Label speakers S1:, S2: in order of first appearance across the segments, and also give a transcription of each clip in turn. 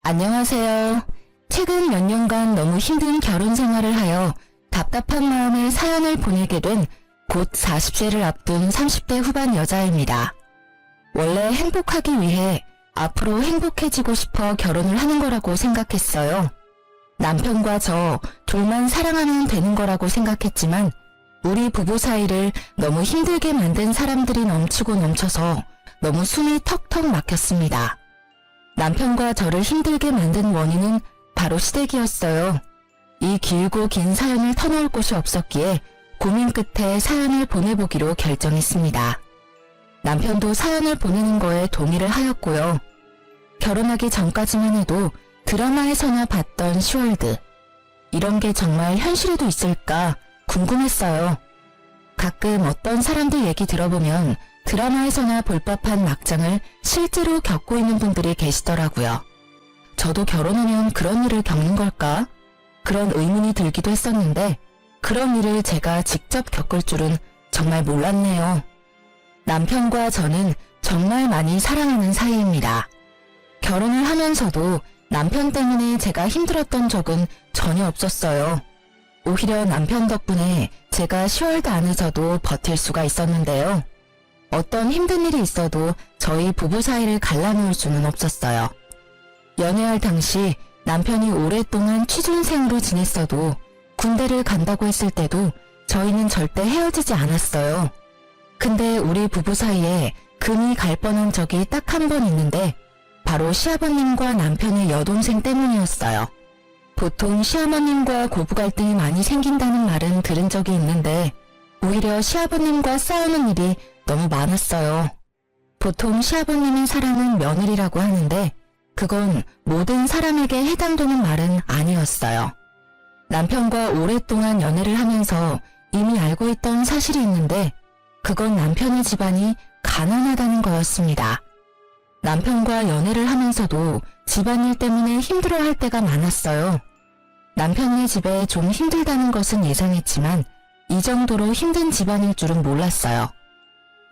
S1: 안녕하세요. 최근 몇 년간 너무 힘든 결혼 생활을 하여 답답한 마음에 사연을 보내게 된 곧 40세를 앞둔 30대 후반 여자입니다. 원래 행복하기 위해 앞으로 행복해지고 싶어 결혼을 하는 거라고 생각했어요. 남편과 저 둘만 사랑하면 되는 거라고 생각했지만 우리 부부 사이를 너무 힘들게 만든 사람들이 넘치고 넘쳐서 너무 숨이 턱턱 막혔습니다. 남편과 저를 힘들게 만든 원인은 바로 시댁이었어요. 이 길고 긴 사연을 터놓을 곳이 없었기에 고민 끝에 사연을 보내보기로 결정했습니다. 남편도 사연을 보내는 거에 동의를 하였고요. 결혼하기 전까지만 해도 드라마에서나 봤던 슈월드. 이런 게 정말 현실에도 있을까 궁금했어요. 가끔 어떤 사람들 얘기 들어보면 드라마에서나 볼 법한 막장을 실제로 겪고 있는 분들이 계시더라고요. 저도 결혼하면 그런 일을 겪는 걸까? 그런 의문이 들기도 했었는데 그런 일을 제가 직접 겪을 줄은 정말 몰랐네요. 남편과 저는 정말 많이 사랑하는 사이입니다. 결혼을 하면서도 남편 때문에 제가 힘들었던 적은 전혀 없었어요. 오히려 남편 덕분에 제가 슈월드 안에서도 버틸 수가 있었는데요. 어떤 힘든 일이 있어도 저희 부부 사이를 갈라놓을 수는 없었어요. 연애할 당시 남편이 오랫동안 취준생으로 지냈어도 군대를 간다고 했을 때도 저희는 절대 헤어지지 않았어요. 근데 우리 부부 사이에 금이 갈 뻔한 적이 딱 한 번 있는데 바로 시아버님과 남편의 여동생 때문이었어요. 보통 시어머님과 고부 갈등이 많이 생긴다는 말은 들은 적이 있는데 오히려 시아버님과 싸우는 일이 너무 많았어요. 보통 시아버님의 사랑은 며느리라고 하는데 그건 모든 사람에게 해당되는 말은 아니었어요. 남편과 오랫동안 연애를 하면서 이미 알고 있던 사실이 있는데 그건 남편의 집안이 가난하다는 거였습니다. 남편과 연애를 하면서도 집안일 때문에 힘들어할 때가 많았어요. 남편네 집에 좀 힘들다는 것은 예상했지만 이 정도로 힘든 집안일 줄은 몰랐어요.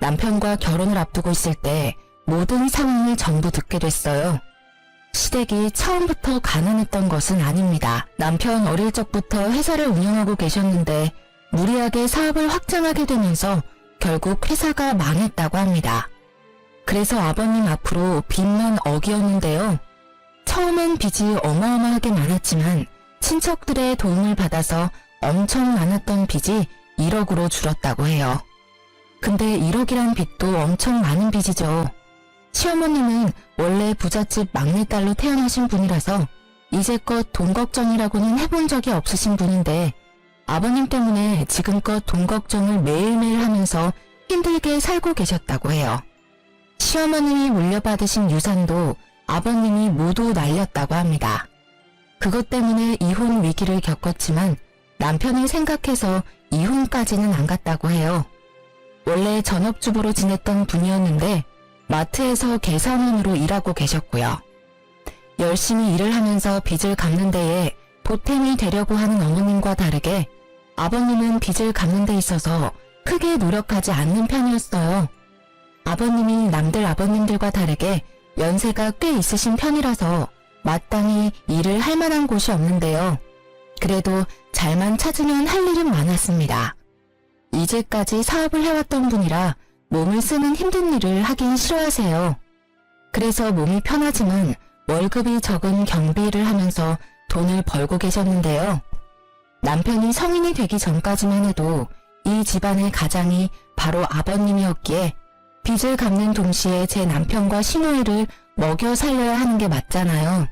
S1: 남편과 결혼을 앞두고 있을 때 모든 상황을 전부 듣게 됐어요. 시댁이 처음부터 가난했던 것은 아닙니다. 남편 어릴 적부터 회사를 운영하고 계셨는데 무리하게 사업을 확장하게 되면서 결국 회사가 망했다고 합니다. 그래서 아버님 앞으로 빚만 억이었는데요. 처음엔 빚이 어마어마하게 많았지만 친척들의 도움을 받아서 엄청 많았던 빚이 1억으로 줄었다고 해요. 근데 1억이란 빚도 엄청 많은 빚이죠. 시어머님은 원래 부잣집 막내딸로 태어나신 분이라서 이제껏 돈 걱정이라고는 해본 적이 없으신 분인데 아버님 때문에 지금껏 돈 걱정을 매일매일 하면서 힘들게 살고 계셨다고 해요. 시어머님이 물려받으신 유산도 아버님이 모두 날렸다고 합니다. 그것 때문에 이혼 위기를 겪었지만 남편을 생각해서 이혼까지는 안 갔다고 해요. 원래 전업주부로 지냈던 분이었는데 마트에서 계산원으로 일하고 계셨고요. 열심히 일을 하면서 빚을 갚는 데에 보탬이 되려고 하는 어머님과 다르게 아버님은 빚을 갚는 데 있어서 크게 노력하지 않는 편이었어요. 아버님이 남들 아버님들과 다르게 연세가 꽤 있으신 편이라서 마땅히 일을 할 만한 곳이 없는데요. 그래도 잘만 찾으면 할 일은 많았습니다. 이제까지 사업을 해왔던 분이라 몸을 쓰는 힘든 일을 하긴 싫어하세요. 그래서 몸이 편하지만 월급이 적은 경비 일을 하면서 돈을 벌고 계셨는데요. 남편이 성인이 되기 전까지만 해도 이 집안의 가장이 바로 아버님이었기에 빚을 갚는 동시에 제 남편과 시누이를 먹여 살려야 하는 게 맞잖아요.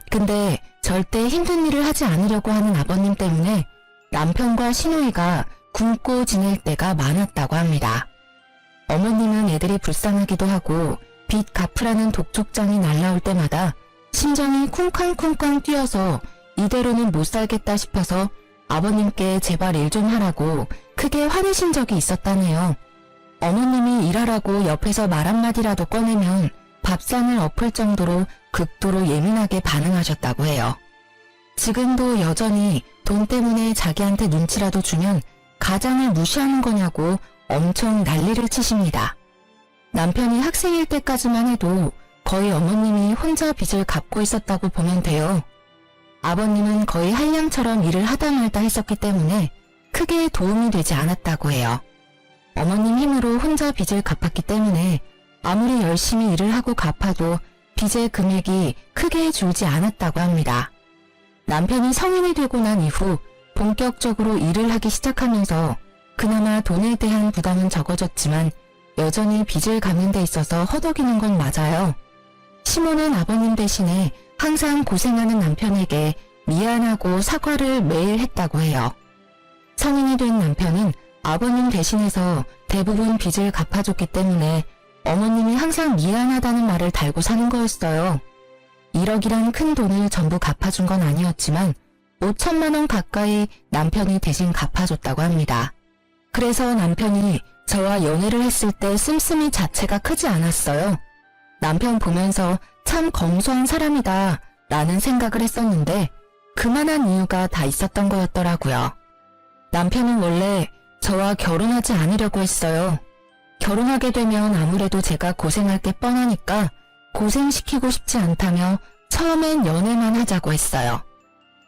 S1: 근데 절대 힘든 일을 하지 않으려고 하는 아버님 때문에 남편과 시누이가 굶고 지낼 때가 많았다고 합니다. 어머님은 애들이 불쌍하기도 하고 빚 갚으라는 독촉장이 날라올 때마다 심장이 쿵쾅쿵쾅 뛰어서 이대로는 못 살겠다 싶어서 아버님께 제발 일 좀 하라고 크게 화내신 적이 있었다네요. 어머님이 일하라고 옆에서 말 한마디라도 꺼내면 밥상을 엎을 정도로 극도로 예민하게 반응하셨다고 해요. 지금도 여전히 돈 때문에 자기한테 눈치라도 주면 가장을 무시하는 거냐고 엄청 난리를 치십니다. 남편이 학생일 때까지만 해도 거의 어머님이 혼자 빚을 갚고 있었다고 보면 돼요. 아버님은 거의 한량처럼 일을 하다 말다 했었기 때문에 크게 도움이 되지 않았다고 해요. 어머님 힘으로 혼자 빚을 갚았기 때문에 아무리 열심히 일을 하고 갚아도 빚의 금액이 크게 줄지 않았다고 합니다. 남편이 성인이 되고 난 이후 본격적으로 일을 하기 시작하면서 그나마 돈에 대한 부담은 적어졌지만 여전히 빚을 갚는 데 있어서 허덕이는 건 맞아요. 시모는 아버님 대신에 항상 고생하는 남편에게 미안하고 사과를 매일 했다고 해요. 성인이 된 남편은 아버님 대신해서 대부분 빚을 갚아줬기 때문에 어머님이 항상 미안하다는 말을 달고 사는 거였어요. 1억이란 큰 돈을 전부 갚아준 건 아니었지만 5천만 원 가까이 남편이 대신 갚아줬다고 합니다. 그래서 남편이 저와 연애를 했을 때 씀씀이 자체가 크지 않았어요. 남편 보면서 참 검소한 사람이다 라는 생각을 했었는데 그만한 이유가 다 있었던 거였더라고요. 남편은 원래 저와 결혼하지 않으려고 했어요. 결혼하게 되면 아무래도 제가 고생할 게 뻔하니까 고생시키고 싶지 않다며 처음엔 연애만 하자고 했어요.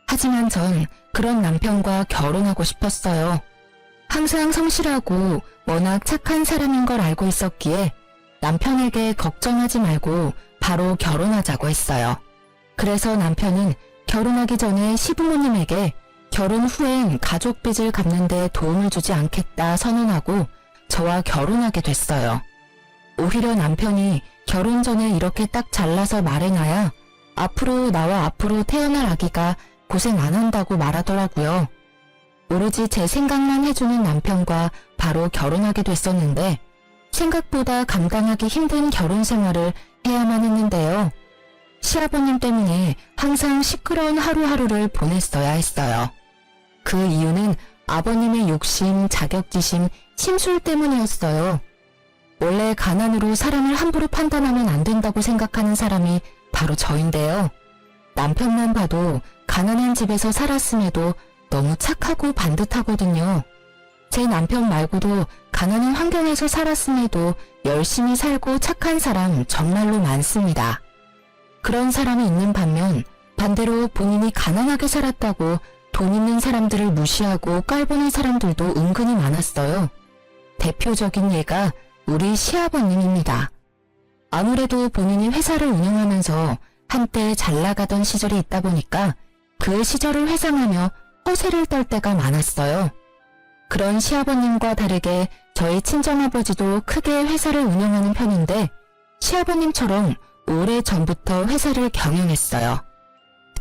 S1: 하지만 전 그런 남편과 결혼하고 싶었어요. 항상 성실하고 워낙 착한 사람인 걸 알고 있었기에 남편에게 걱정하지 말고 바로 결혼하자고 했어요. 그래서 남편은 결혼하기 전에 시부모님에게 결혼 후엔 가족 빚을 갚는 데 도움을 주지 않겠다 선언하고 저와 결혼하게 됐어요. 오히려 남편이 결혼 전에 이렇게 딱 잘라서 말해놔야 앞으로 나와 앞으로 태어날 아기가 고생 안 한다고 말하더라고요. 오로지 제 생각만 해주는 남편과 바로 결혼하게 됐었는데 생각보다 감당하기 힘든 결혼 생활을 해야만 했는데요. 시아버님 때문에 항상 시끄러운 하루하루를 보냈어야 했어요. 그 이유는 아버님의 욕심, 자격지심, 심술 때문이었어요. 원래 가난으로 사람을 함부로 판단하면 안 된다고 생각하는 사람이 바로 저인데요. 남편만 봐도 가난한 집에서 살았음에도 너무 착하고 반듯하거든요. 제 남편 말고도 가난한 환경에서 살았음에도 열심히 살고 착한 사람 정말로 많습니다. 그런 사람이 있는 반면 반대로 본인이 가난하게 살았다고 돈 있는 사람들을 무시하고 깔보는 사람들도 은근히 많았어요. 대표적인 예가 우리 시아버님입니다. 아무래도 본인이 회사를 운영하면서 한때 잘 나가던 시절이 있다 보니까 그 시절을 회상하며 허세를 떨 때가 많았어요. 그런 시아버님과 다르게 저희 친정아버지도 크게 회사를 운영하는 편인데 시아버님처럼 오래전부터 회사를 경영했어요.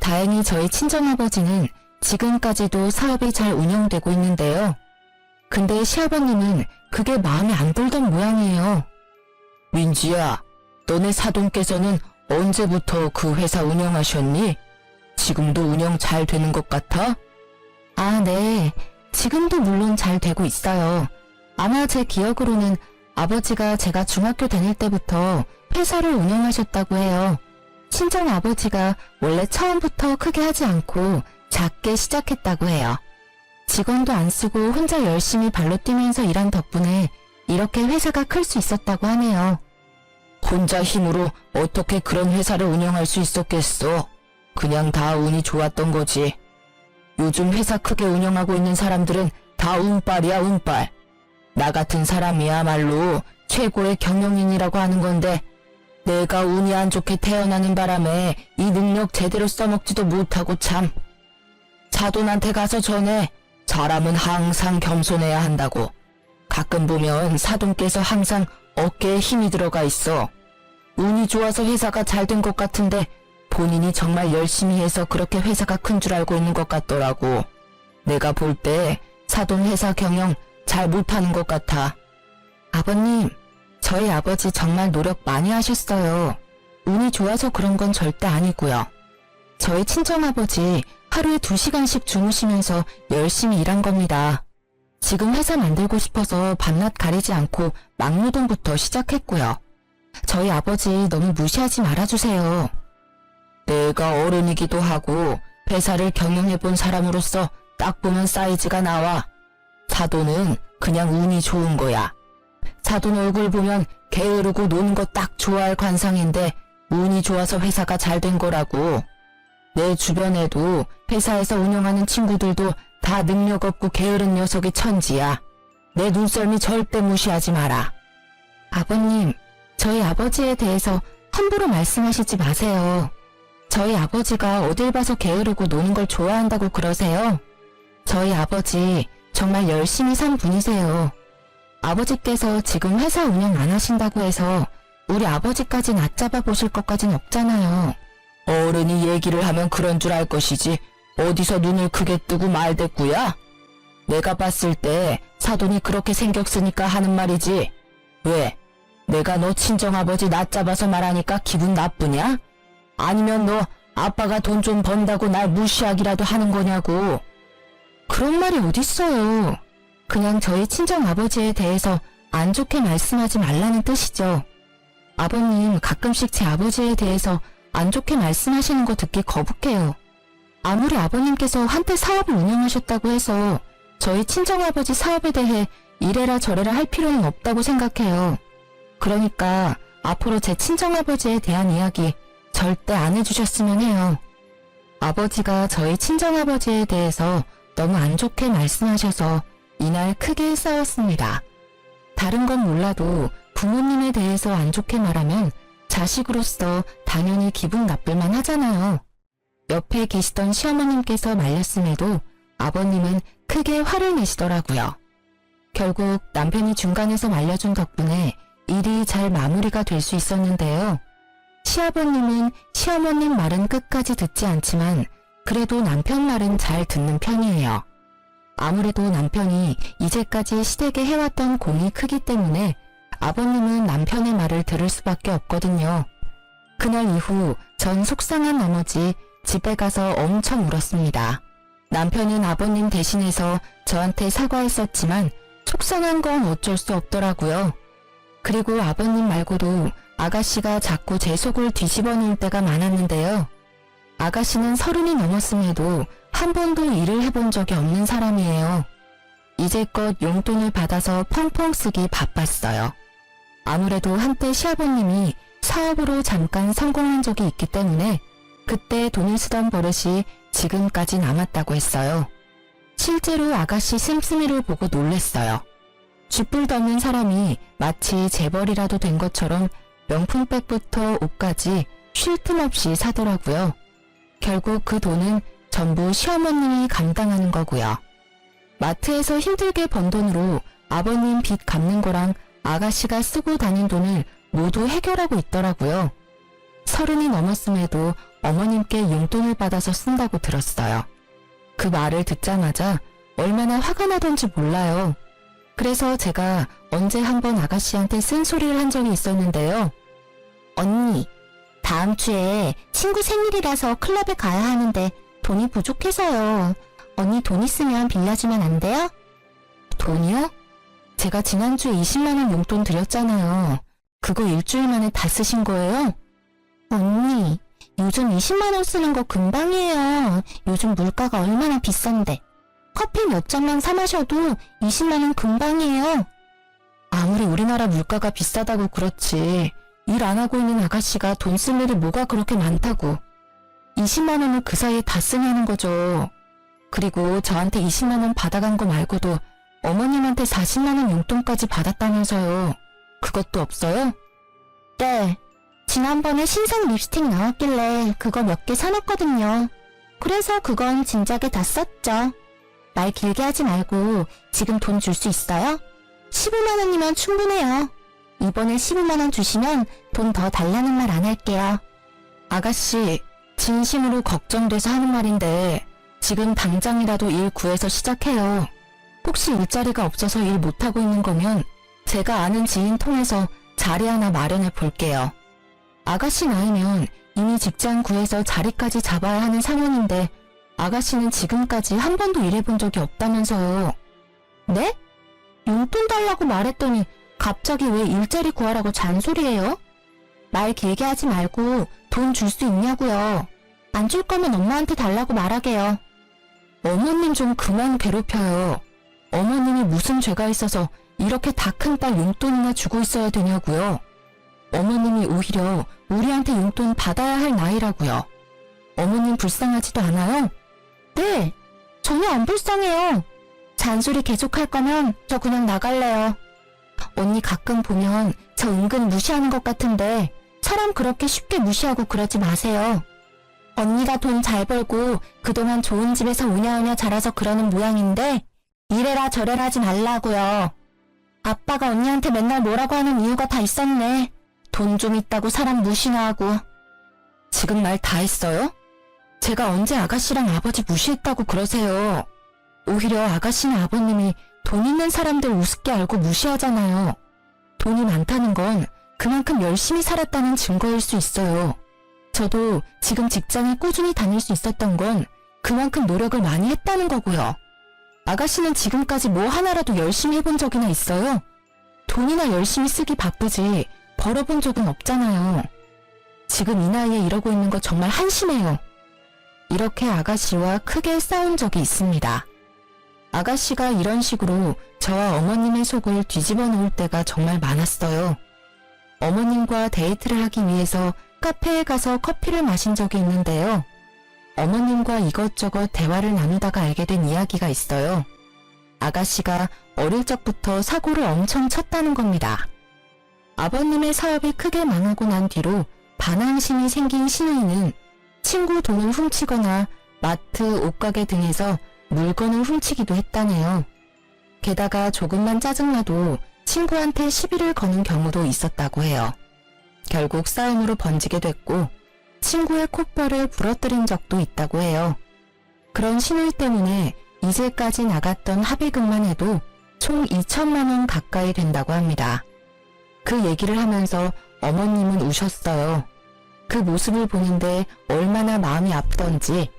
S1: 다행히 저희 친정아버지는 지금까지도 사업이 잘 운영되고 있는데요. 근데 시아버님은 그게 마음에 안 들던 모양이에요. 민지야, 너네 사돈께서는 언제부터 그 회사 운영하셨니? 지금도 운영 잘 되는 것 같아? 아, 네. 지금도 물론 잘 되고 있어요. 아마 제 기억으로는 아버지가 제가 중학교 다닐 때부터 회사를 운영하셨다고 해요. 친정 아버지가 원래 처음부터 크게 하지 않고 작게 시작했다고 해요. 직원도 안 쓰고 혼자 열심히 발로 뛰면서 일한 덕분에 이렇게 회사가 클 수 있었다고 하네요. 혼자 힘으로 어떻게 그런 회사를 운영할 수 있었겠어? 그냥 다 운이 좋았던 거지. 요즘 회사 크게 운영하고 있는 사람들은 다 운빨이야, 운빨. 나 같은 사람이야말로 최고의 경영인이라고 하는 건데 내가 운이 안 좋게 태어나는 바람에 이 능력 제대로 써먹지도 못하고 참. 사돈한테 가서 전해. 사람은 항상 겸손해야 한다고. 가끔 보면 사돈께서 항상 어깨에 힘이 들어가 있어. 운이 좋아서 회사가 잘 된 것 같은데 본인이 정말 열심히 해서 그렇게 회사가 큰 줄 알고 있는 것 같더라고. 내가 볼 때 사돈 회사 경영 잘 못하는 것 같아. 아버님, 저희 아버지 정말 노력 많이 하셨어요. 운이 좋아서 그런 건 절대 아니고요. 저희 친정아버지 하루에 2시간씩 주무시면서 열심히 일한 겁니다. 지금 회사 만들고 싶어서 밤낮 가리지 않고 막노동부터 시작했고요. 저희 아버지 너무 무시하지 말아주세요. 내가 어른이기도 하고 회사를 경영해본 사람으로서 딱 보면 사이즈가 나와. 사돈은 그냥 운이 좋은 거야. 사돈 얼굴 보면 게으르고 노는 거 딱 좋아할 관상인데 운이 좋아서 회사가 잘 된 거라고. 내 주변에도 회사에서 운영하는 친구들도 다 능력 없고 게으른 녀석이 천지야. 내 눈썰미 절대 무시하지 마라. 아버님, 저희 아버지에 대해서 함부로 말씀하시지 마세요. 저희 아버지가 어딜 봐서 게으르고 노는 걸 좋아한다고 그러세요? 저희 아버지 정말 열심히 산 분이세요. 아버지께서 지금 회사 운영 안 하신다고 해서 우리 아버지까지 낮잡아 보실 것까진 없잖아요. 어른이 얘기를 하면 그런 줄 알 것이지 어디서 눈을 크게 뜨고 말대꾸야? 내가 봤을 때 사돈이 그렇게 생격 쓰니까 하는 말이지. 왜? 내가 너 친정아버지 낮잡아서 말하니까 기분 나쁘냐? 아니면 너 아빠가 돈 좀 번다고 날 무시하기라도 하는 거냐고. 그런 말이 어딨어요. 그냥 저희 친정아버지에 대해서 안 좋게 말씀하지 말라는 뜻이죠. 아버님 가끔씩 제 아버지에 대해서 안 좋게 말씀하시는 거 듣기 거북해요. 아무리 아버님께서 한때 사업을 운영하셨다고 해서 저희 친정아버지 사업에 대해 이래라 저래라 할 필요는 없다고 생각해요. 그러니까 앞으로 제 친정아버지에 대한 이야기 절대 안 해주셨으면 해요. 아버지가 저희 친정아버지에 대해서 너무 안 좋게 말씀하셔서 이날 크게 싸웠습니다. 다른 건 몰라도 부모님에 대해서 안 좋게 말하면 자식으로서 당연히 기분 나쁠만 하잖아요. 옆에 계시던 시어머님께서 말렸음에도 아버님은 크게 화를 내시더라고요. 결국 남편이 중간에서 말려준 덕분에 일이 잘 마무리가 될 수 있었는데요. 시아버님은 시어머님 말은 끝까지 듣지 않지만 그래도 남편 말은 잘 듣는 편이에요. 아무래도 남편이 이제까지 시댁에 해왔던 공이 크기 때문에 아버님은 남편의 말을 들을 수밖에 없거든요. 그날 이후 전 속상한 나머지 집에 가서 엄청 울었습니다. 남편은 아버님 대신해서 저한테 사과했었지만 속상한 건 어쩔 수 없더라고요. 그리고 아버님 말고도 아가씨가 자꾸 제 속을 뒤집어 놓을 때가 많았는데요. 아가씨는 30이 넘었음에도 한 번도 일을 해본 적이 없는 사람이에요. 이제껏 용돈을 받아서 펑펑 쓰기 바빴어요. 아무래도 한때 시아버님이 사업으로 잠깐 성공한 적이 있기 때문에 그때 돈을 쓰던 버릇이 지금까지 남았다고 했어요. 실제로 아가씨 씀씀이를 보고 놀랬어요. 쥐뿔도 없는 사람이 마치 재벌이라도 된 것처럼 명품백부터 옷까지 쉴 틈 없이 사더라고요. 결국 그 돈은 전부 시어머님이 감당하는 거고요. 마트에서 힘들게 번 돈으로 아버님 빚 갚는 거랑 아가씨가 쓰고 다닌 돈을 모두 해결하고 있더라고요. 30이 넘었음에도 어머님께 용돈을 받아서 쓴다고 들었어요. 그 말을 듣자마자 얼마나 화가 나던지 몰라요. 그래서 제가 언제 한번 아가씨한테 쓴소리를 한 적이 있었는데요. 언니, 다음 주에 친구 생일이라서 클럽에 가야 하는데 돈이 부족해서요. 언니 돈 있으면 빌려주면 안 돼요? 돈이요? 제가 지난주에 20만원 용돈 드렸잖아요. 그거 일주일 만에 다 쓰신 거예요? 언니, 요즘 20만원 쓰는 거 금방이에요. 요즘 물가가 얼마나 비싼데. 커피 몇 잔만 사 마셔도 20만원 금방이에요. 아무리 우리나라 물가가 비싸다고 그렇지 일 안 하고 있는 아가씨가 돈 쓸 일이 뭐가 그렇게 많다고. 20만원을 그 사이에 다 쓰냐는 거죠. 그리고 저한테 20만원 받아간 거 말고도 어머님한테 40만원 용돈까지 받았다면서요. 그것도 없어요? 네. 지난번에 신상 립스틱 나왔길래 그거 몇 개 사놨거든요. 그래서 그건 진작에 다 썼죠. 말 길게 하지 말고 지금 돈 줄 수 있어요? 15만원이면 충분해요. 이번에 15만원 주시면 돈 더 달라는 말 안 할게요. 아가씨, 진심으로 걱정돼서 하는 말인데 지금 당장이라도 일 구해서 시작해요. 혹시 일자리가 없어서 일 못하고 있는 거면 제가 아는 지인 통해서 자리 하나 마련해 볼게요. 아가씨 나이면 이미 직장 구해서 자리까지 잡아야 하는 상황인데 아가씨는 지금까지 한 번도 일해본 적이 없다면서요. 네? 용돈 달라고 말했더니 갑자기 왜 일자리 구하라고 잔소리해요? 말 길게 하지 말고 돈 줄 수 있냐고요. 안 줄 거면 엄마한테 달라고 말하게요. 어머님 좀 그만 괴롭혀요. 어머님이 무슨 죄가 있어서 이렇게 다 큰 딸 용돈이나 주고 있어야 되냐고요. 어머님이 오히려 우리한테 용돈 받아야 할 나이라고요. 어머님 불쌍하지도 않아요? 네, 전혀 안 불쌍해요. 잔소리 계속할 거면 저 그냥 나갈래요. 언니 가끔 보면 저 은근 무시하는 것 같은데 사람 그렇게 쉽게 무시하고 그러지 마세요. 언니가 돈 잘 벌고 그동안 좋은 집에서 우냐우냐 자라서 그러는 모양인데 이래라 저래라 하지 말라고요. 아빠가 언니한테 맨날 뭐라고 하는 이유가 다 있었네. 돈 좀 있다고 사람 무시나 하고. 지금 말 다 했어요? 제가 언제 아가씨랑 아버지 무시했다고 그러세요. 오히려 아가씨나 아버님이 돈 있는 사람들 우습게 알고 무시하잖아요. 돈이 많다는 건 그만큼 열심히 살았다는 증거일 수 있어요. 저도 지금 직장에 꾸준히 다닐 수 있었던 건 그만큼 노력을 많이 했다는 거고요. 아가씨는 지금까지 뭐 하나라도 열심히 해본 적이나 있어요? 돈이나 열심히 쓰기 바쁘지 벌어본 적은 없잖아요. 지금 이 나이에 이러고 있는 거 정말 한심해요. 이렇게 아가씨와 크게 싸운 적이 있습니다. 아가씨가 이런 식으로 저와 어머님의 속을 뒤집어 놓을 때가 정말 많았어요. 어머님과 데이트를 하기 위해서 카페에 가서 커피를 마신 적이 있는데요. 어머님과 이것저것 대화를 나누다가 알게 된 이야기가 있어요. 아가씨가 어릴 적부터 사고를 엄청 쳤다는 겁니다. 아버님의 사업이 크게 망하고 난 뒤로 반항심이 생긴 시누이는 친구 돈을 훔치거나 마트, 옷가게 등에서 물건을 훔치기도 했다네요. 게다가 조금만 짜증나도 친구한테 시비를 거는 경우도 있었다고 해요. 결국 싸움으로 번지게 됐고 친구의 콧뼈를 부러뜨린 적도 있다고 해요. 그런 시누이 때문에 이제까지 나갔던 합의금만 해도 총 2천만 원 가까이 된다고 합니다. 그 얘기를 하면서 어머님은 우셨어요. 그 모습을 보는데 얼마나 마음이 아프던지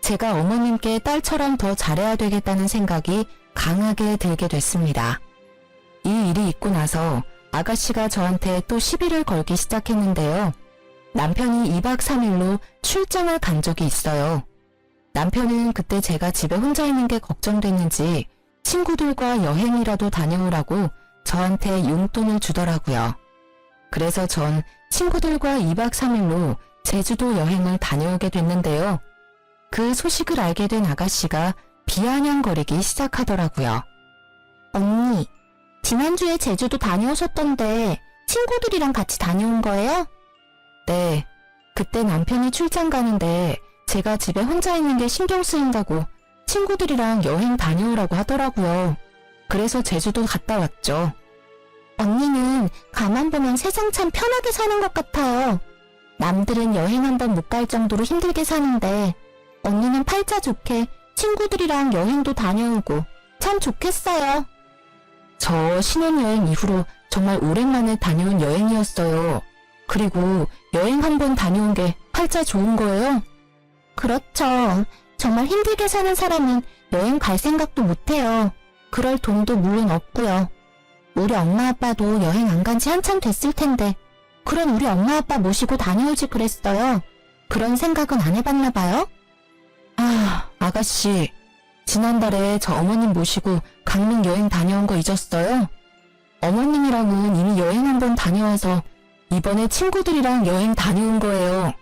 S1: 제가 어머님께 딸처럼 더 잘해야 되겠다는 생각이 강하게 들게 됐습니다. 이 일이 있고 나서 아가씨가 저한테 또 시비를 걸기 시작했는데요. 남편이 2박 3일로 출장을 간 적이 있어요. 남편은 그때 제가 집에 혼자 있는 게 걱정됐는지 친구들과 여행이라도 다녀오라고 저한테 용돈을 주더라고요. 그래서 전 친구들과 2박 3일로 제주도 여행을 다녀오게 됐는데요. 그 소식을 알게 된 아가씨가 비아냥거리기 시작하더라고요. 언니, 지난주에 제주도 다녀오셨던데 친구들이랑 같이 다녀온 거예요? 네, 그때 남편이 출장 가는데 제가 집에 혼자 있는 게 신경 쓰인다고 친구들이랑 여행 다녀오라고 하더라고요. 그래서 제주도 갔다 왔죠. 언니는 가만 보면 세상 참 편하게 사는 것 같아요. 남들은 여행 한 번 못 갈 정도로 힘들게 사는데 언니는 팔자 좋게 친구들이랑 여행도 다녀오고 참 좋겠어요. 저 신혼여행 이후로 정말 오랜만에 다녀온 여행이었어요. 그리고 여행 한 번 다녀온 게 팔자 좋은 거예요? 그렇죠. 정말 힘들게 사는 사람은 여행 갈 생각도 못해요. 그럴 돈도 물론 없고요. 우리 엄마 아빠도 여행 안 간 지 한참 됐을 텐데 그럼 우리 엄마 아빠 모시고 다녀오지 그랬어요. 그런 생각은 안 해봤나 봐요? 아, 아가씨. 지난달에 저 어머님 모시고 강릉 여행 다녀온 거 잊었어요? 어머님이랑은 이미 여행 한 번 다녀와서 이번에 친구들이랑 여행 다녀온 거예요.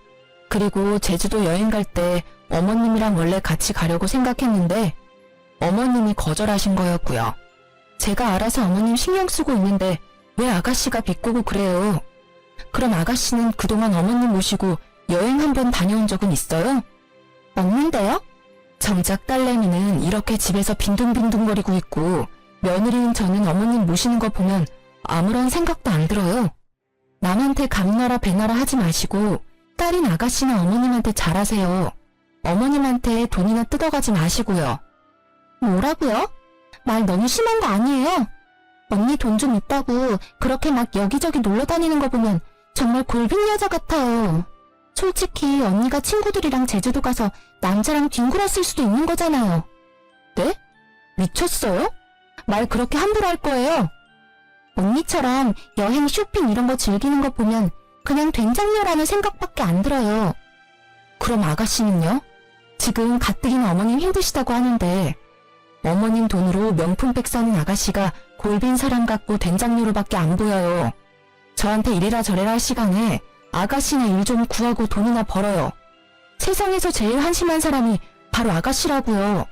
S1: 그리고 제주도 여행 갈 때 어머님이랑 원래 같이 가려고 생각했는데 어머님이 거절하신 거였고요. 제가 알아서 어머님 신경 쓰고 있는데 왜 아가씨가 비꼬고 그래요? 그럼 아가씨는 그동안 어머님 모시고 여행 한 번 다녀온 적은 있어요? 없는데요? 정작 딸내미는 이렇게 집에서 빈둥빈둥거리고 있고 며느리인 저는 어머님 모시는 거 보면 아무런 생각도 안 들어요. 남한테 감나라 배나라 하지 마시고 딸인 아가씨나 어머님한테 잘하세요. 어머님한테 돈이나 뜯어가지 마시고요. 뭐라고요? 말 너무 심한 거 아니에요? 언니 돈 좀 있다고 그렇게 막 여기저기 놀러 다니는 거 보면 정말 골빈 여자 같아요. 솔직히 언니가 친구들이랑 제주도 가서 남자랑 뒹굴었을 수도 있는 거잖아요. 네? 미쳤어요? 말 그렇게 함부로 할 거예요? 언니처럼 여행 쇼핑 이런 거 즐기는 거 보면 그냥 된장녀라는 생각밖에 안 들어요. 그럼 아가씨는요? 지금 가뜩이나 어머님 힘드시다고 하는데 어머님 돈으로 명품백 사는 아가씨가 골빈 사람 같고 된장녀로밖에 안 보여요. 저한테 이래라 저래라 할 시간에 아가씨나 일 좀 구하고 돈이나 벌어요. 세상에서 제일 한심한 사람이 바로 아가씨라고요.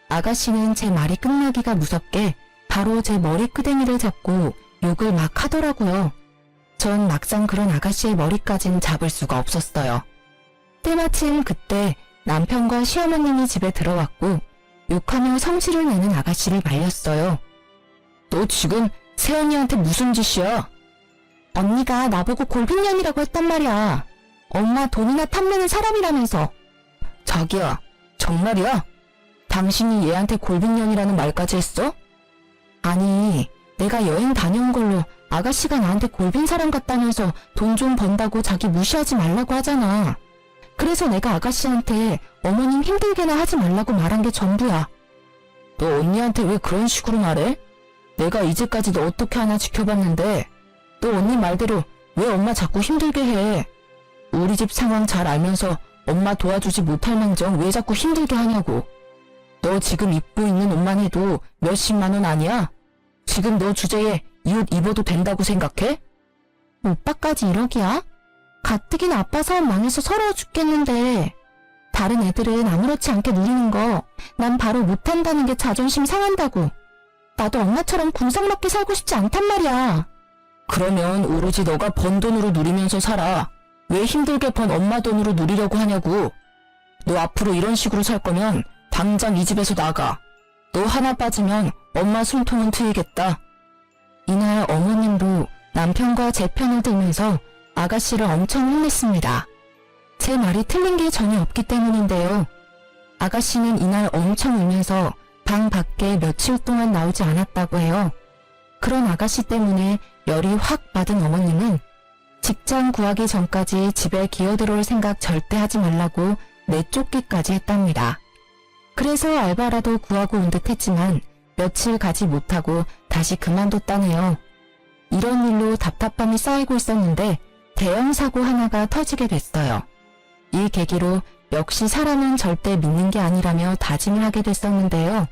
S1: 아가씨는 제 말이 끝나기가 무섭게 바로 제 머리끄댕이를 잡고 욕을 막 하더라고요. 전 막상 그런 아가씨의 머리까진 잡을 수가 없었어요. 때마침 그때 남편과 시어머님이 집에 들어왔고 욕하며 성질을 내는 아가씨를 말렸어요. 너 지금 새언니한테 무슨 짓이야? 언니가 나보고 골빈년이라고 했단 말이야. 엄마 돈이나 탐내는 사람이라면서. 자기야, 정말이야? 당신이 얘한테 골빈년이라는 말까지 했어? 아니, 내가 여행 다녀온 걸로 아가씨가 나한테 골빈 사람 같다면서 돈 좀 번다고 자기 무시하지 말라고 하잖아. 그래서 내가 아가씨한테 어머님 힘들게나 하지 말라고 말한 게 전부야. 너 언니한테 왜 그런 식으로 말해? 내가 이제까지 너 어떻게 하나 지켜봤는데 너 언니 말대로 왜 엄마 자꾸 힘들게 해? 우리 집 상황 잘 알면서 엄마 도와주지 못할 망정 왜 자꾸 힘들게 하냐고. 너 지금 입고 있는 옷만 해도 몇십만 원 아니야? 지금 너 주제에 이 옷 입어도 된다고 생각해? 오빠까지 1억이야? 가뜩이나 아빠 사업 망해서 서러워 죽겠는데 다른 애들은 아무렇지 않게 누리는 거 난 바로 못한다는 게 자존심 상한다고. 나도 엄마처럼 궁상맞게 살고 싶지 않단 말이야. 그러면 오로지 너가 번 돈으로 누리면서 살아. 왜 힘들게 번 엄마 돈으로 누리려고 하냐고. 너 앞으로 이런 식으로 살 거면 당장 이 집에서 나가. 너 하나 빠지면 엄마 숨통은 트이겠다. 이날 어머님도 남편과 제 편을 들면서 아가씨를 엄청 혼냈습니다. 제 말이 틀린 게 전혀 없기 때문인데요. 아가씨는 이날 엄청 울면서 방 밖에 며칠 동안 나오지 않았다고 해요. 그런 아가씨 때문에 열이 확 받은 어머님은 직장 구하기 전까지 집에 기어들어올 생각 절대 하지 말라고 내쫓기까지 했답니다. 그래서 알바라도 구하고 온 듯 했지만 며칠 가지 못하고 다시 그만뒀다네요. 이런 일로 답답함이 쌓이고 있었는데 대형 사고 하나가 터지게 됐어요. 이 계기로 역시 사람은 절대 믿는 게 아니라며 다짐을 하게 됐었는데요.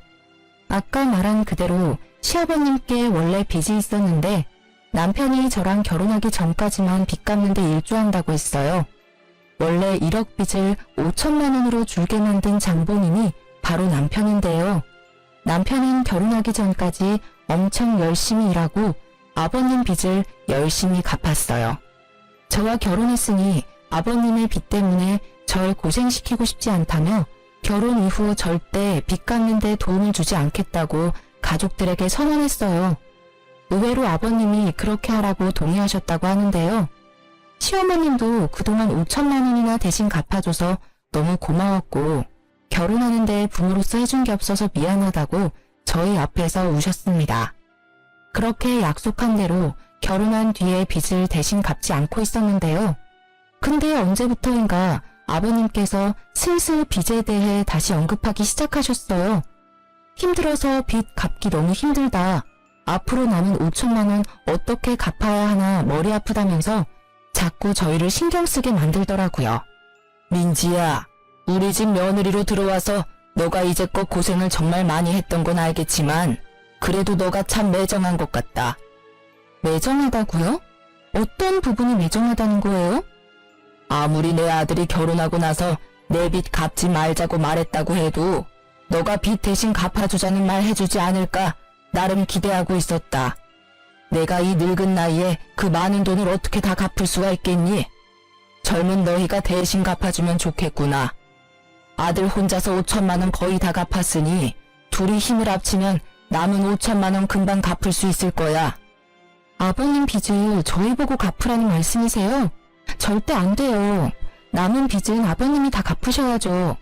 S1: 아까 말한 그대로 시아버님께 원래 빚이 있었는데 남편이 저랑 결혼하기 전까지만 빚 갚는데 일조한다고 했어요. 원래 1억 빚을 5천만 원으로 줄게 만든 장본인이 바로 남편인데요. 남편은 결혼하기 전까지 엄청 열심히 일하고 아버님 빚을 열심히 갚았어요. 저와 결혼했으니 아버님의 빚 때문에 절 고생시키고 싶지 않다며 결혼 이후 절대 빚 갚는 데 도움을 주지 않겠다고 가족들에게 선언했어요. 의외로 아버님이 그렇게 하라고 동의하셨다고 하는데요. 시어머님도 그동안 5천만 원이나 대신 갚아줘서 너무 고마웠고 결혼하는데 부모로서 해준 게 없어서 미안하다고 저희 앞에서 우셨습니다. 그렇게 약속한 대로 결혼한 뒤에 빚을 대신 갚지 않고 있었는데요. 근데 언제부터인가 아버님께서 슬슬 빚에 대해 다시 언급하기 시작하셨어요. 힘들어서 빚 갚기 너무 힘들다. 앞으로 남은 5천만 원 어떻게 갚아야 하나 머리 아프다면서 자꾸 저희를 신경 쓰게 만들더라고요. 민지야, 우리 집 며느리로 들어와서 너가 이제껏 고생을 정말 많이 했던 건 알겠지만 그래도 너가 참 매정한 것 같다. 매정하다고요? 어떤 부분이 매정하다는 거예요? 아무리 내 아들이 결혼하고 나서 내 빚 갚지 말자고 말했다고 해도 너가 빚 대신 갚아주자는 말 해주지 않을까 나름 기대하고 있었다. 내가 이 늙은 나이에 그 많은 돈을 어떻게 다 갚을 수가 있겠니? 젊은 너희가 대신 갚아주면 좋겠구나. 아들 혼자서 5천만 원 거의 다 갚았으니 둘이 힘을 합치면 남은 5천만 원 금방 갚을 수 있을 거야. 아버님 빚을 저희 보고 갚으라는 말씀이세요? 절대 안 돼요. 남은 빚은 아버님이 다 갚으셔야죠.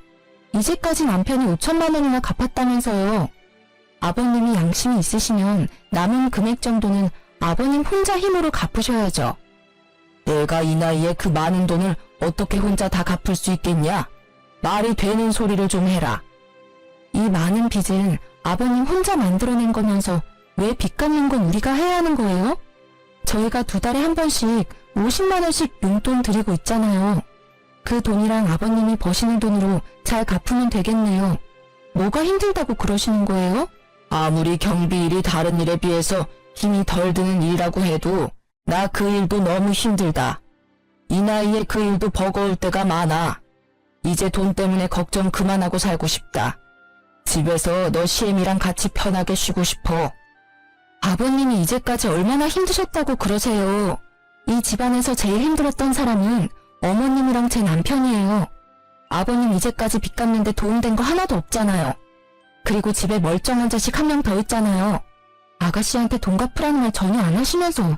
S1: 이제까지 남편이 5천만 원이나 갚았다면서요. 아버님이 양심이 있으시면 남은 금액 정도는 아버님 혼자 힘으로 갚으셔야죠. 내가 이 나이에 그 많은 돈을 어떻게 혼자 다 갚을 수 있겠냐? 말이 되는 소리를 좀 해라. 이 많은 빚은 아버님 혼자 만들어낸 거면서 왜 빚 갚는 건 우리가 해야 하는 거예요? 저희가 2달에 한 번씩 50만 원씩 용돈 드리고 있잖아요. 그 돈이랑 아버님이 버시는 돈으로 잘 갚으면 되겠네요. 뭐가 힘들다고 그러시는 거예요? 아무리 경비 일이 다른 일에 비해서 힘이 덜 드는 일이라고 해도 나 그 일도 너무 힘들다. 이 나이에 그 일도 버거울 때가 많아. 이제 돈 때문에 걱정 그만하고 살고 싶다. 집에서 너 시엠이랑 같이 편하게 쉬고 싶어. 아버님이 이제까지 얼마나 힘드셨다고 그러세요. 이 집안에서 제일 힘들었던 사람은 어머님이랑 제 남편이에요. 아버님 이제까지 빚 갚는데 도움된 거 하나도 없잖아요. 그리고 집에 멀쩡한 자식 한 명 더 있잖아요. 아가씨한테 돈 갚으라는 말 전혀 안 하시면서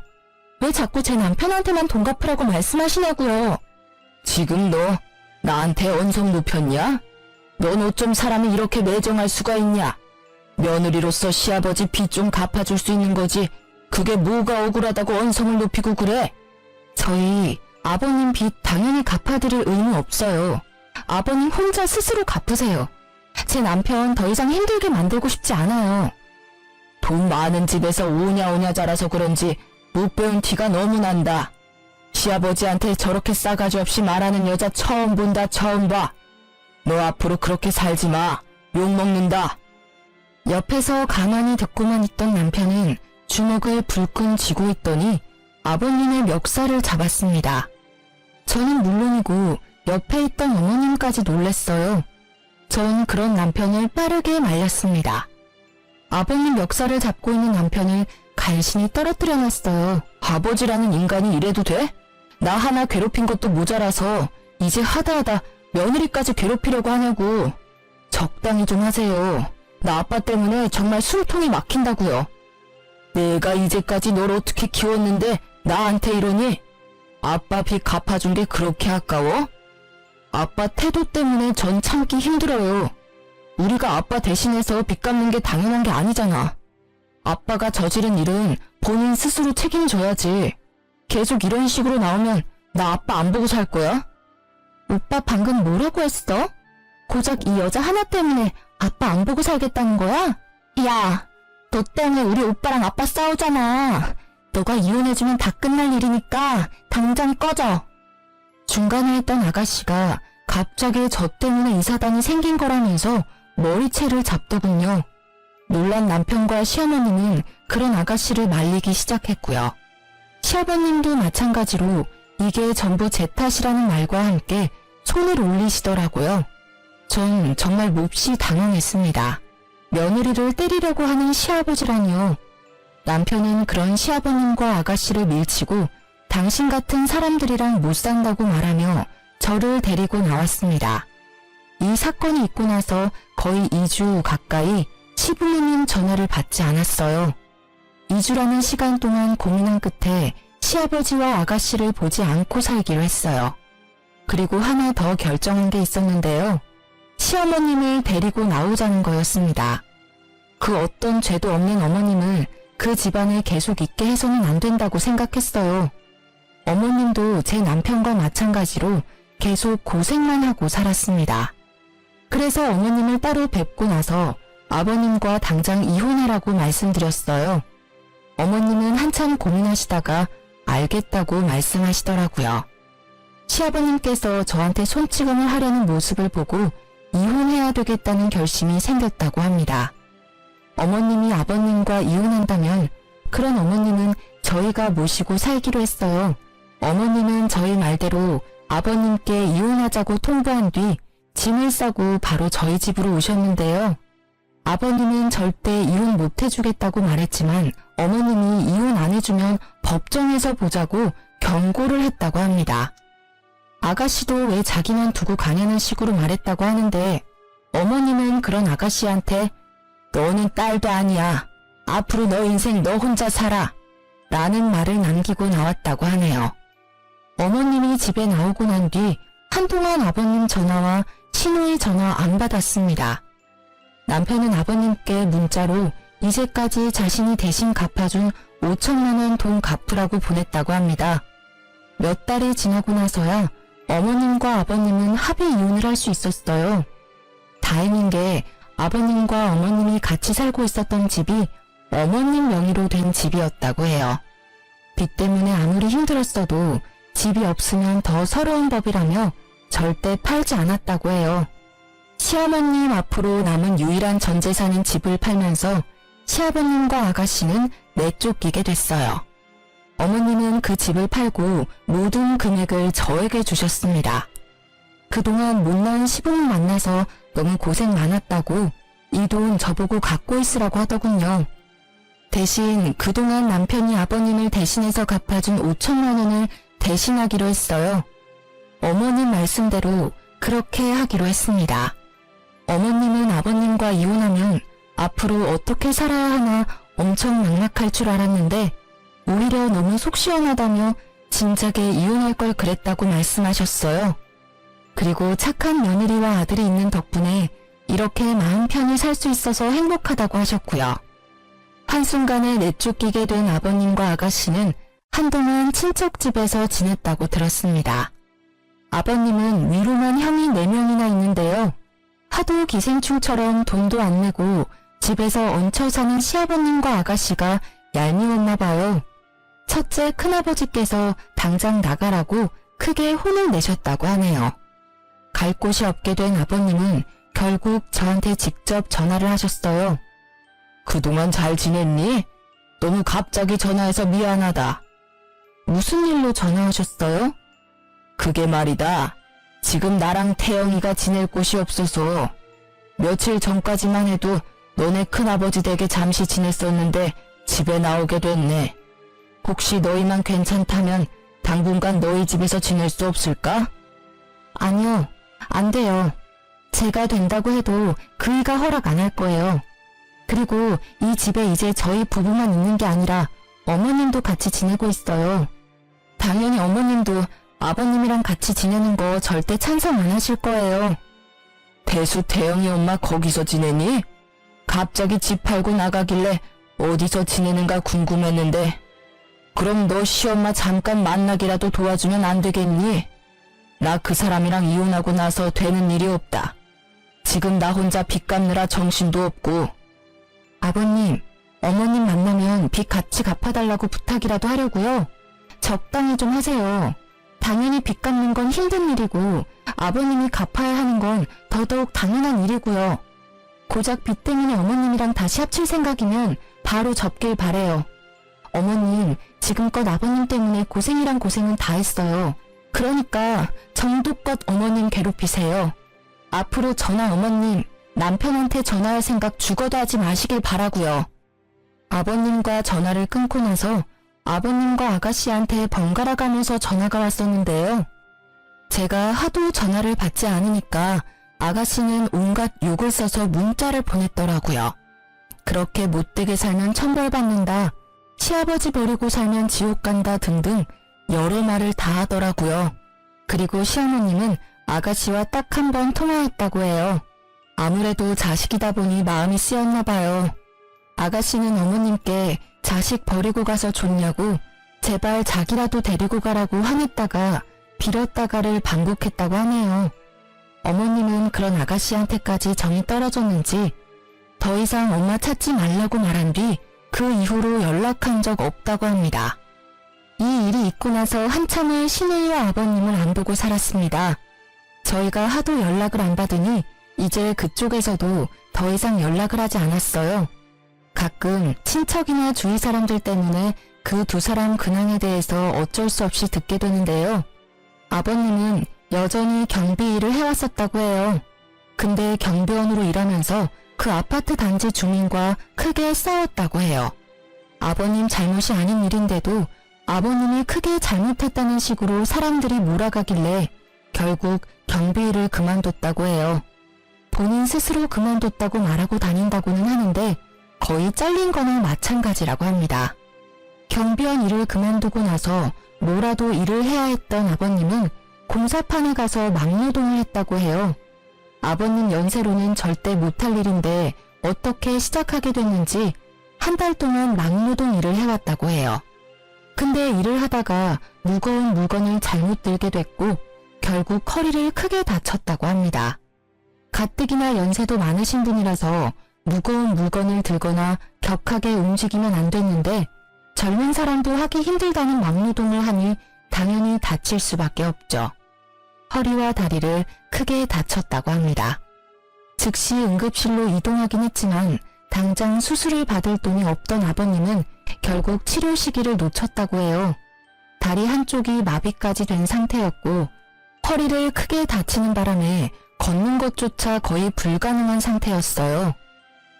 S1: 왜 자꾸 제 남편한테만 돈 갚으라고 말씀하시냐고요. 지금 너 나한테 언성 높였냐? 넌 어쩜 사람이 이렇게 매정할 수가 있냐? 며느리로서 시아버지 빚 좀 갚아줄 수 있는 거지. 그게 뭐가 억울하다고 언성을 높이고 그래? 저희 아버님 빚 당연히 갚아드릴 의무 없어요. 아버님 혼자 스스로 갚으세요. 제 남편 더 이상 힘들게 만들고 싶지 않아요. 돈 많은 집에서 오냐오냐 자라서 그런지 못 배운 티가 너무 난다. 시아버지한테 저렇게 싸가지 없이 말하는 여자 처음 본다, 처음 봐. 너 앞으로 그렇게 살지 마. 욕먹는다. 옆에서 가만히 듣고만 있던 남편은 주먹을 불끈 쥐고 있더니 아버님의 멱살을 잡았습니다. 저는 물론이고 옆에 있던 어머님까지 놀랐어요. 전 그런 남편을 빠르게 말렸습니다. 아버님 멱살을 잡고 있는 남편을 간신히 떨어뜨려 놨어요. 아버지라는 인간이 이래도 돼? 나 하나 괴롭힌 것도 모자라서 이제 하다하다 며느리까지 괴롭히려고 하냐고. 적당히 좀 하세요. 나 아빠 때문에 정말 숨통이 막힌다고요. 내가 이제까지 널 어떻게 키웠는데 나한테 이러니? 아빠 빚 갚아준 게 그렇게 아까워? 아빠 태도 때문에 전 참기 힘들어요. 우리가 아빠 대신해서 빚 갚는 게 당연한 게 아니잖아. 아빠가 저지른 일은 본인 스스로 책임져야지. 계속 이런 식으로 나오면 나 아빠 안 보고 살 거야? 오빠 방금 뭐라고 했어? 고작 이 여자 하나 때문에 아빠 안 보고 살겠다는 거야? 야, 너 때문에 우리 오빠랑 아빠 싸우잖아. 너가 이혼해주면 다 끝날 일이니까 당장 꺼져. 중간에 있던 아가씨가 갑자기 저 때문에 이 사단이 생긴 거라면서 머리채를 잡더군요. 놀란 남편과 시어머님은 그런 아가씨를 말리기 시작했고요. 시아버님도 마찬가지로 이게 전부 제 탓이라는 말과 함께 손을 올리시더라고요. 전 정말 몹시 당황했습니다. 며느리를 때리려고 하는 시아버지라니요. 남편은 그런 시아버님과 아가씨를 밀치고 당신 같은 사람들이랑 못 산다고 말하며 저를 데리고 나왔습니다. 이 사건이 있고 나서 거의 2주 가까이 시부모님 전화를 받지 않았어요. 2주라는 시간 동안 고민한 끝에 시아버지와 아가씨를 보지 않고 살기로 했어요. 그리고 하나 더 결정한 게 있었는데요. 시어머님을 데리고 나오자는 거였습니다. 그 어떤 죄도 없는 어머님을 그 집안에 계속 있게 해서는 안 된다고 생각했어요. 어머님도 제 남편과 마찬가지로 계속 고생만 하고 살았습니다. 그래서 어머님을 따로 뵙고 나서 아버님과 당장 이혼하라고 말씀드렸어요. 어머님은 한참 고민하시다가 알겠다고 말씀하시더라고요. 시아버님께서 저한테 손찌검을 하려는 모습을 보고 이혼해야 되겠다는 결심이 생겼다고 합니다. 어머님이 아버님과 이혼한다면 그런 어머님은 저희가 모시고 살기로 했어요. 어머님은 저희 말대로 아버님께 이혼하자고 통보한 뒤 짐을 싸고 바로 저희 집으로 오셨는데요. 아버님은 절대 이혼 못 해주겠다고 말했지만 어머님이 이혼 안 해주면 법정에서 보자고 경고를 했다고 합니다. 아가씨도 왜 자기만 두고 가냐는 식으로 말했다고 하는데 어머님은 그런 아가씨한테 너는 딸도 아니야. 앞으로 너 인생 너 혼자 살아. 라는 말을 남기고 나왔다고 하네요. 어머님이 집에 나오고 난 뒤 한동안 아버님 전화와 신우의 전화 안 받았습니다. 남편은 아버님께 문자로 이제까지 자신이 대신 갚아준 5천만 원 돈 갚으라고 보냈다고 합니다. 몇 달이 지나고 나서야 어머님과 아버님은 합의 이혼을 할 수 있었어요. 다행인 게 아버님과 어머님이 같이 살고 있었던 집이 어머님 명의로 된 집이었다고 해요. 빚 때문에 아무리 힘들었어도 집이 없으면 더 서러운 법이라며 절대 팔지 않았다고 해요. 시어머님 앞으로 남은 유일한 전 재산인 집을 팔면서 시아버님과 아가씨는 내쫓기게 됐어요. 어머님은 그 집을 팔고 모든 금액을 저에게 주셨습니다. 그동안 못난 시부모 만나서 너무 고생 많았다고 이 돈 저보고 갖고 있으라고 하더군요. 대신 그동안 남편이 아버님을 대신해서 갚아준 5천만 원을 대신하기로 했어요. 어머님 말씀대로 그렇게 하기로 했습니다. 어머님은 아버님과 이혼하면 앞으로 어떻게 살아야 하나 엄청 막막할 줄 알았는데 오히려 너무 속 시원하다며 진작에 이혼할 걸 그랬다고 말씀하셨어요. 그리고 착한 며느리와 아들이 있는 덕분에 이렇게 마음 편히 살 수 있어서 행복하다고 하셨고요. 한순간에 내쫓기게 된 아버님과 아가씨는 한동안 친척 집에서 지냈다고 들었습니다. 아버님은 위로만 형이 4명이나 있는데요. 하도 기생충처럼 돈도 안 내고 집에서 얹혀 사는 시아버님과 아가씨가 얄미웠나 봐요. 첫째 큰아버지께서 당장 나가라고 크게 혼을 내셨다고 하네요. 갈 곳이 없게 된 아버님은 결국 저한테 직접 전화를 하셨어요. 그동안 잘 지냈니? 너무 갑자기 전화해서 미안하다. 무슨 일로 전화하셨어요? 그게 말이다. 지금 나랑 태영이가 지낼 곳이 없어서 며칠 전까지만 해도 너네 큰아버지 댁에 잠시 지냈었는데 집에 나오게 됐네. 혹시 너희만 괜찮다면 당분간 너희 집에서 지낼 수 없을까? 아니요, 안 돼요. 제가 된다고 해도 그이가 허락 안 할 거예요. 그리고 이 집에 이제 저희 부부만 있는 게 아니라 어머님도 같이 지내고 있어요. 당연히 어머님도 아버님이랑 같이 지내는 거 절대 찬성 안 하실 거예요. 대수 태영이 엄마 거기서 지내니? 갑자기 집 팔고 나가길래 어디서 지내는가 궁금했는데 그럼 너 시엄마 잠깐 만나기라도 도와주면 안 되겠니? 나 그 사람이랑 이혼하고 나서 되는 일이 없다. 지금 나 혼자 빚 갚느라 정신도 없고. 아버님, 어머님 만나면 빚 같이 갚아달라고 부탁이라도 하려고요. 적당히 좀 하세요. 당연히 빚 갚는 건 힘든 일이고 아버님이 갚아야 하는 건 더더욱 당연한 일이고요. 고작 빚 때문에 어머님이랑 다시 합칠 생각이면 바로 접길 바래요. 어머님, 지금껏 아버님 때문에 고생이란 고생은 다 했어요. 그러니까 정도껏 어머님 괴롭히세요. 앞으로 저나 어머님, 남편한테 전화할 생각 죽어도 하지 마시길 바라고요. 아버님과 전화를 끊고 나서 아버님과 아가씨한테 번갈아 가면서 전화가 왔었는데요. 제가 하도 전화를 받지 않으니까 아가씨는 온갖 욕을 써서 문자를 보냈더라고요. 그렇게 못되게 살면 천벌받는다, 시아버지 버리고 살면 지옥 간다 등등 여러 말을 다 하더라고요. 그리고 시어머님은 아가씨와 딱 한 번 통화했다고 해요. 아무래도 자식이다 보니 마음이 쓰였나 봐요. 아가씨는 어머님께 자식 버리고 가서 좋냐고 제발 자기라도 데리고 가라고 화냈다가 빌었다가를 반복했다고 하네요. 어머님은 그런 아가씨한테까지 정이 떨어졌는지 더 이상 엄마 찾지 말라고 말한 뒤 그 이후로 연락한 적 없다고 합니다. 이 일이 있고 나서 한참을 시누이와 아버님을 안 보고 살았습니다. 저희가 하도 연락을 안 받으니 이제 그쪽에서도 더 이상 연락을 하지 않았어요. 가끔 친척이나 주위 사람들 때문에 그 두 사람 근황에 대해서 어쩔 수 없이 듣게 되는데요. 아버님은 여전히 경비 일을 해왔었다고 해요. 근데 경비원으로 일하면서 그 아파트 단지 주민과 크게 싸웠다고 해요. 아버님 잘못이 아닌 일인데도 아버님이 크게 잘못했다는 식으로 사람들이 몰아가길래 결국 경비 일을 그만뒀다고 해요. 본인 스스로 그만뒀다고 말하고 다닌다고는 하는데 거의 잘린 거나 마찬가지라고 합니다. 경비원 일을 그만두고 나서 뭐라도 일을 해야 했던 아버님은 공사판에 가서 막노동을 했다고 해요. 아버님 연세로는 절대 못할 일인데 어떻게 시작하게 됐는지 한 달 동안 막노동 일을 해왔다고 해요. 근데 일을 하다가 무거운 물건을 잘못 들게 됐고 결국 허리를 크게 다쳤다고 합니다. 가뜩이나 연세도 많으신 분이라서 무거운 물건을 들거나 격하게 움직이면 안 됐는데 젊은 사람도 하기 힘들다는 막노동을 하니 당연히 다칠 수밖에 없죠. 허리와 다리를 크게 다쳤다고 합니다. 즉시 응급실로 이동하긴 했지만 당장 수술을 받을 돈이 없던 아버님은 결국 치료 시기를 놓쳤다고 해요. 다리 한쪽이 마비까지 된 상태였고 허리를 크게 다치는 바람에 걷는 것조차 거의 불가능한 상태였어요.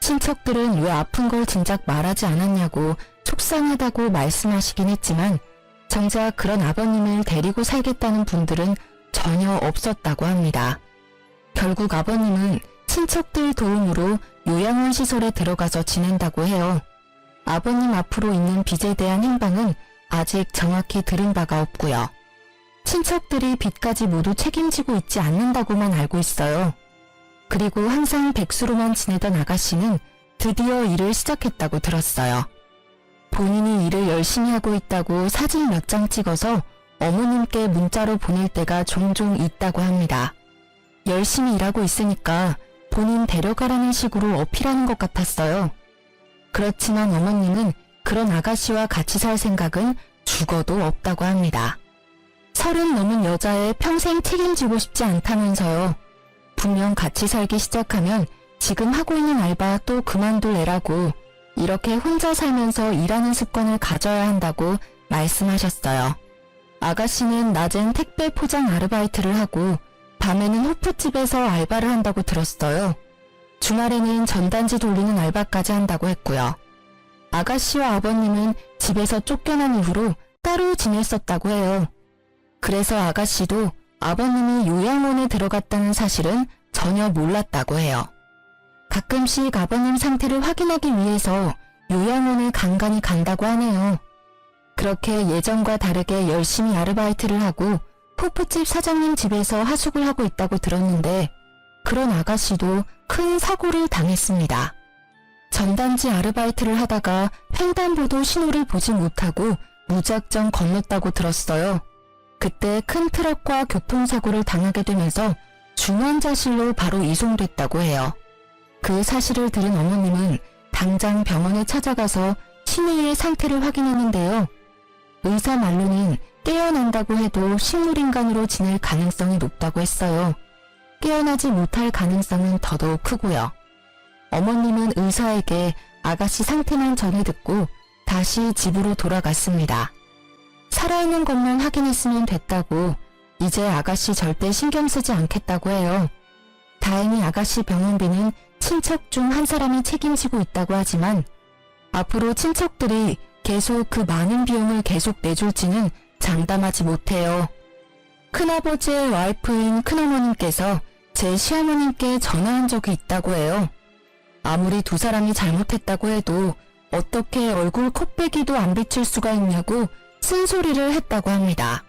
S1: 친척들은 왜 아픈 걸 진작 말하지 않았냐고 속상하다고 말씀하시긴 했지만 정작 그런 아버님을 데리고 살겠다는 분들은 전혀 없었다고 합니다. 결국 아버님은 친척들 도움으로 요양원 시설에 들어가서 지낸다고 해요. 아버님 앞으로 있는 빚에 대한 행방은 아직 정확히 들은 바가 없고요. 친척들이 빚까지 모두 책임지고 있지 않는다고만 알고 있어요. 그리고 항상 백수로만 지내던 아가씨는 드디어 일을 시작했다고 들었어요. 본인이 일을 열심히 하고 있다고 사진 몇 장 찍어서 어머님께 문자로 보낼 때가 종종 있다고 합니다. 열심히 일하고 있으니까 본인 데려가라는 식으로 어필하는 것 같았어요. 그렇지만 어머님은 그런 아가씨와 같이 살 생각은 죽어도 없다고 합니다. 30 넘은 여자에 평생 책임지고 싶지 않다면서요. 분명 같이 살기 시작하면 지금 하고 있는 알바 또 그만둘 애라고 이렇게 혼자 살면서 일하는 습관을 가져야 한다고 말씀하셨어요. 아가씨는 낮엔 택배 포장 아르바이트를 하고 밤에는 호프집에서 알바를 한다고 들었어요. 주말에는 전단지 돌리는 알바까지 한다고 했고요. 아가씨와 아버님은 집에서 쫓겨난 이후로 따로 지냈었다고 해요. 그래서 아가씨도 아버님이 요양원에 들어갔다는 사실은 전혀 몰랐다고 해요. 가끔씩 아버님 상태를 확인하기 위해서 요양원에 간간히 간다고 하네요. 그렇게 예전과 다르게 열심히 아르바이트를 하고 호프집 사장님 집에서 하숙을 하고 있다고 들었는데 그런 아가씨도 큰 사고를 당했습니다. 전단지 아르바이트를 하다가 횡단보도 신호를 보지 못하고 무작정 건넜다고 들었어요. 그때 큰 트럭과 교통사고를 당하게 되면서 중환자실로 바로 이송됐다고 해요. 그 사실을 들은 어머님은 당장 병원에 찾아가서 신우이의 상태를 확인했는데요. 의사 말로는 깨어난다고 해도 식물인간으로 지낼 가능성이 높다고 했어요. 깨어나지 못할 가능성은 더더욱 크고요. 어머님은 의사에게 아가씨 상태만 전해 듣고 다시 집으로 돌아갔습니다. 살아있는 것만 확인했으면 됐다고 이제 아가씨 절대 신경 쓰지 않겠다고 해요. 다행히 아가씨 병원비는 친척 중 한 사람이 책임지고 있다고 하지만 앞으로 친척들이 계속 그 많은 비용을 계속 내줄지는 장담하지 못해요. 큰아버지의 와이프인 큰어머님께서 제 시어머님께 전화한 적이 있다고 해요. 아무리 두 사람이 잘못했다고 해도 어떻게 얼굴 콧배기도 안 비칠 수가 있냐고 쓴소리를 했다고 합니다.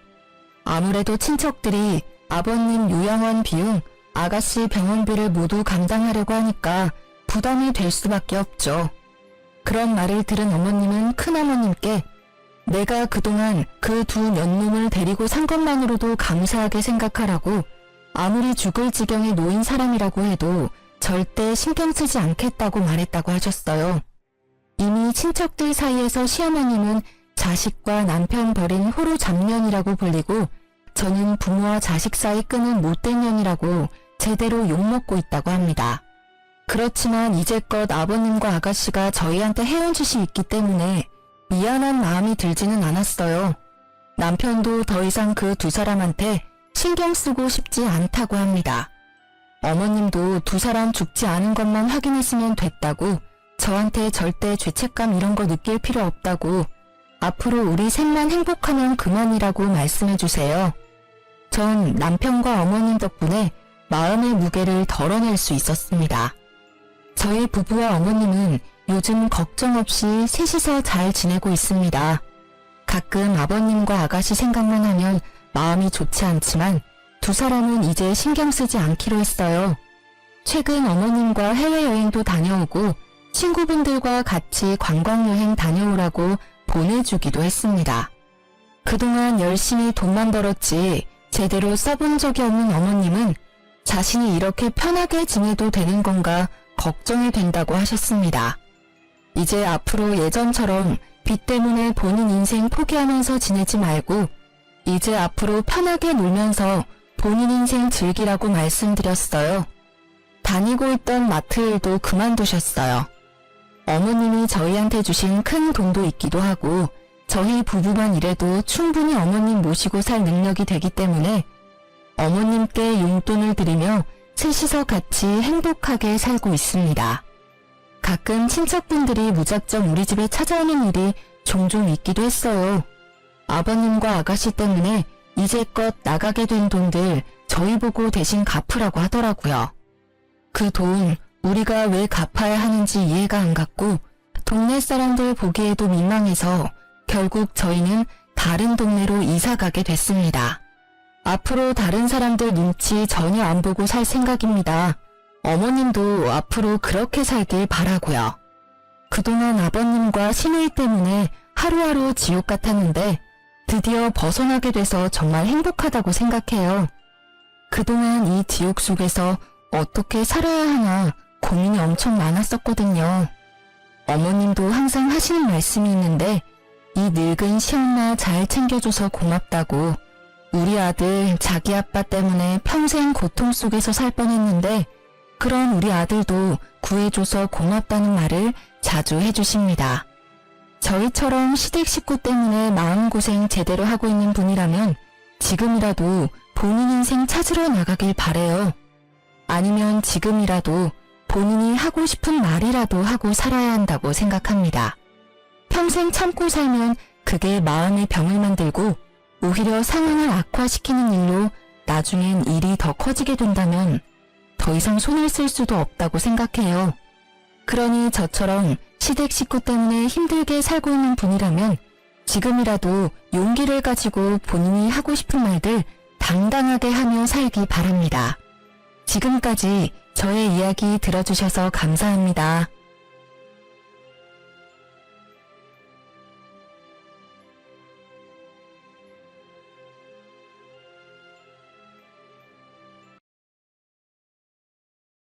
S1: 아무래도 친척들이 아버님 요양원 비용, 아가씨 병원비를 모두 감당하려고 하니까 부담이 될 수밖에 없죠. 그런 말을 들은 어머님은 큰어머님께 내가 그동안 그 두 년놈을 데리고 산 것만으로도 감사하게 생각하라고 아무리 죽을 지경에 놓인 사람이라고 해도 절대 신경 쓰지 않겠다고 말했다고 하셨어요. 이미 친척들 사이에서 시어머님은 자식과 남편 버린 호루 잡년이라고 불리고 저는 부모와 자식 사이 끈은 못된 년이라고 제대로 욕먹고 있다고 합니다. 그렇지만 이제껏 아버님과 아가씨가 저희한테 해온 짓이 있기 때문에 미안한 마음이 들지는 않았어요. 남편도 더 이상 그 두 사람한테 신경 쓰고 싶지 않다고 합니다. 어머님도 두 사람 죽지 않은 것만 확인했으면 됐다고 저한테 절대 죄책감 이런 거 느낄 필요 없다고 앞으로 우리 셋만 행복하면 그만이라고 말씀해주세요. 전 남편과 어머님 덕분에 마음의 무게를 덜어낼 수 있었습니다. 저희 부부와 어머님은 요즘 걱정 없이 셋이서 잘 지내고 있습니다. 가끔 아버님과 아가씨 생각만 하면 마음이 좋지 않지만 두 사람은 이제 신경 쓰지 않기로 했어요. 최근 어머님과 해외여행도 다녀오고 친구분들과 같이 관광여행 다녀오라고 보내주기도 했습니다. 그동안 열심히 돈만 벌었지 제대로 써본 적이 없는 어머님은 자신이 이렇게 편하게 지내도 되는 건가 걱정이 된다고 하셨습니다. 이제 앞으로 예전처럼 빚 때문에 본인 인생 포기하면서 지내지 말고 이제 앞으로 편하게 놀면서 본인 인생 즐기라고 말씀드렸어요. 다니고 있던 마트 일도 그만두셨어요. 어머님이 저희한테 주신 큰 돈도 있기도 하고 저희 부부만 일해도 충분히 어머님 모시고 살 능력이 되기 때문에 어머님께 용돈을 드리며 셋이서 같이 행복하게 살고 있습니다. 가끔 친척분들이 무작정 우리 집에 찾아오는 일이 종종 있기도 했어요. 아버님과 아가씨 때문에 이제껏 나가게 된 돈들 저희 보고 대신 갚으라고 하더라고요. 그 돈 우리가 왜 갚아야 하는지 이해가 안 갔고 동네 사람들 보기에도 민망해서 결국 저희는 다른 동네로 이사 가게 됐습니다. 앞으로 다른 사람들 눈치 전혀 안 보고 살 생각입니다. 어머님도 앞으로 그렇게 살길 바라고요. 그동안 아버님과 시누이 때문에 하루하루 지옥 같았는데 드디어 벗어나게 돼서 정말 행복하다고 생각해요. 그동안 이 지옥 속에서 어떻게 살아야 하나 고민이 엄청 많았었거든요. 어머님도 항상 하시는 말씀이 있는데 이 늙은 시엄마 잘 챙겨줘서 고맙다고 우리 아들 자기 아빠 때문에 평생 고통 속에서 살 뻔했는데 그런 우리 아들도 구해줘서 고맙다는 말을 자주 해주십니다. 저희처럼 시댁 식구 때문에 마음고생 제대로 하고 있는 분이라면 지금이라도 본인 인생 찾으러 나가길 바래요. 아니면 지금이라도 본인이 하고 싶은 말이라도 하고 살아야 한다고 생각합니다. 평생 참고 살면 그게 마음의 병을 만들고 오히려 상황을 악화시키는 일로 나중엔 일이 더 커지게 된다면 더 이상 손을 쓸 수도 없다고 생각해요. 그러니 저처럼 시댁 식구 때문에 힘들게 살고 있는 분이라면 지금이라도 용기를 가지고 본인이 하고 싶은 말들 당당하게 하며 살기 바랍니다. 지금까지 저의 이야기 들어주셔서 감사합니다.